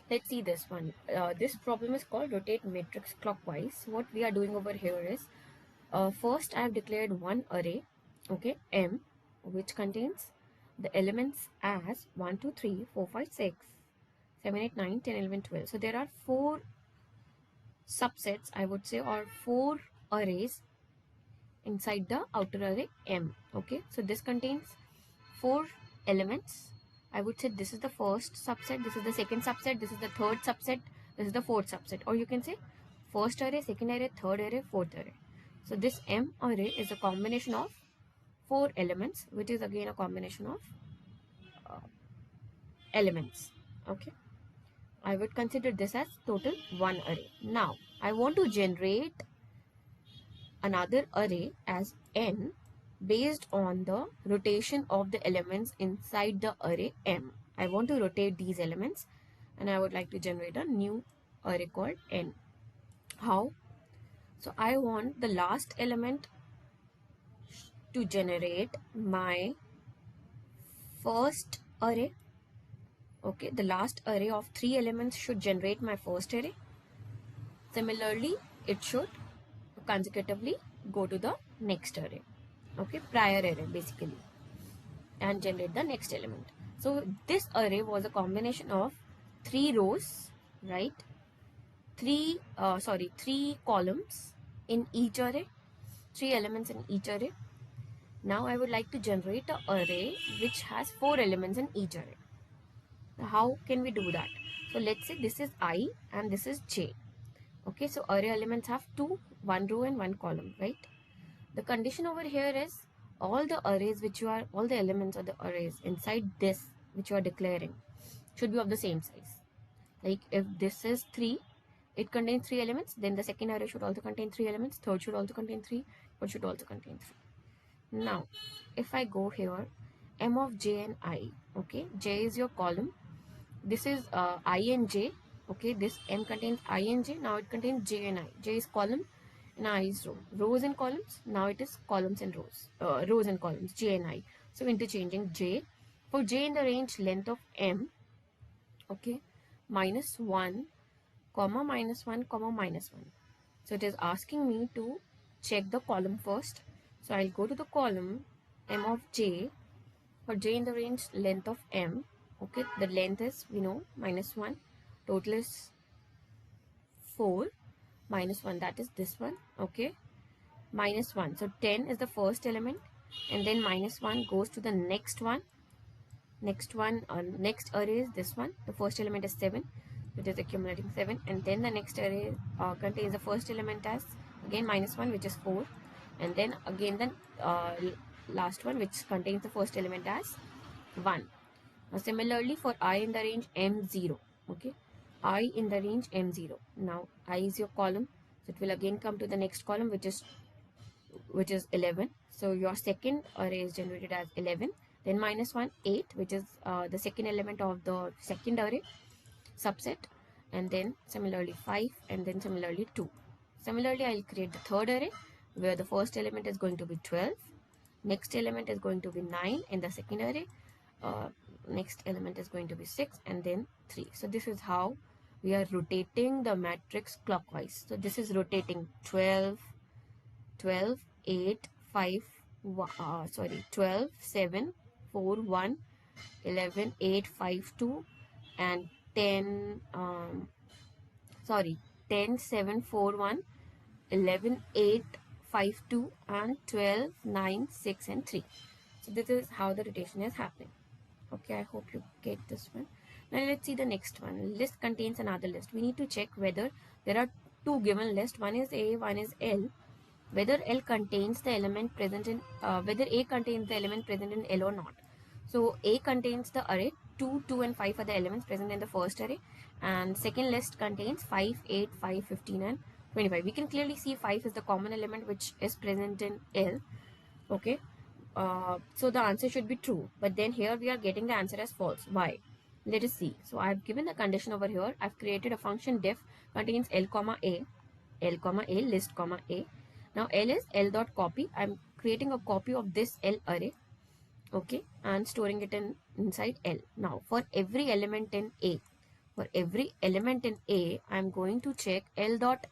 Let's see this one. This problem is called rotate matrix clockwise. What we are doing over here is, first I have declared one array, okay, M, which contains the elements as 1, 2, 3, 4, 5, 6, 7, 8, 9, 10, 11, 12. So there are four subsets, I would say, or four arrays inside the outer array M. Okay, so this contains four elements. I would say this is the first subset, this is the second subset, this is the third subset, this is the fourth subset, or you can say first array, second array, third array, fourth array. So this M array is a combination of four elements, which is again a combination of elements. Okay, I would consider this as total one array. Now I want to generate another array as n based on the rotation of the elements inside the array M. I want to rotate these elements and I would like to generate a new array called n. How? So I want the last element to generate my first array. Okay, the last array of 3 elements should generate my first array. Similarly, it should consecutively go to the next array. Okay, prior array basically, and generate the next element. So this array was a combination of 3 rows, right? Three columns in each array, 3 elements in each array. Now I would like to generate an array which has 4 elements in each array. Now how can we do that? So let's say this is I and this is J. Okay, so array elements have one row and one column, right? The condition over here is all the elements of the arrays inside this which you are declaring should be of the same size. Like if this is 3, it contains 3 elements, then the second array should also contain 3 elements, third should also contain 3, fourth should also contain 3. Now, if I go here, M of J and I, okay, J is your column, this is I and J, okay, this M contains I and J, now it contains J and I. J is column and I is row. Rows and columns, now it is columns and rows. Rows and columns, J and I. So interchanging J. For J in the range length of M, okay, -1, comma -1, comma -1. So it is asking me to check the column first. So I'll go to the column M of J. For J in the range length of M, okay, the length is, we know, -1, total is 4, -1, that is this one, okay, -1. So 10 is the first element, and then -1 goes to the next one. Next array is this one. The first element is 7, which is accumulating 7, and then the next array contains the first element as again -1, which is 4, and then again the last one, which contains the first element as 1. Now similarly for I in the range M0, okay, I in the range M0. Now I is your column, so it will again come to the next column, which is 11. So your second array is generated as 11. Then -1, 8, which is the second element of the second array subset, and then similarly 5, and then similarly 2. Similarly, I'll create the third array where the first element is going to be 12, next element is going to be 9 in the second array, next element is going to be 6, and then 3. So this is how we are rotating the matrix clockwise. So this is rotating 12, 8, 5, 12, 7, 4, 1, 11, 8, 5, 2, and 10, 10, 7, 4, 1, 11, 8, 5, 2, and 12, 9, 6, and 3. So this is how the rotation is happening. Okay, I hope you get this one. Now let's see the next one. List contains another list. We need to check whether there are two given lists. One is A, one is L. Whether L contains the element present in whether A contains the element present in L or not. So A contains the array 2, 2, and 5 are the elements present in the first array, and second list contains 5, 8, 5, 15, and 25. We can clearly see 5 is the common element which is present in L. Okay, so the answer should be true, but then here we are getting the answer as false. Why? Let us see. So I've given the condition over here. I've created a function def contains L comma A, list comma A. Now L is L dot copy. I'm creating a copy of this L array, okay, and storing it inside L. Now for every element in A, For every element in A, I'm going to check L dot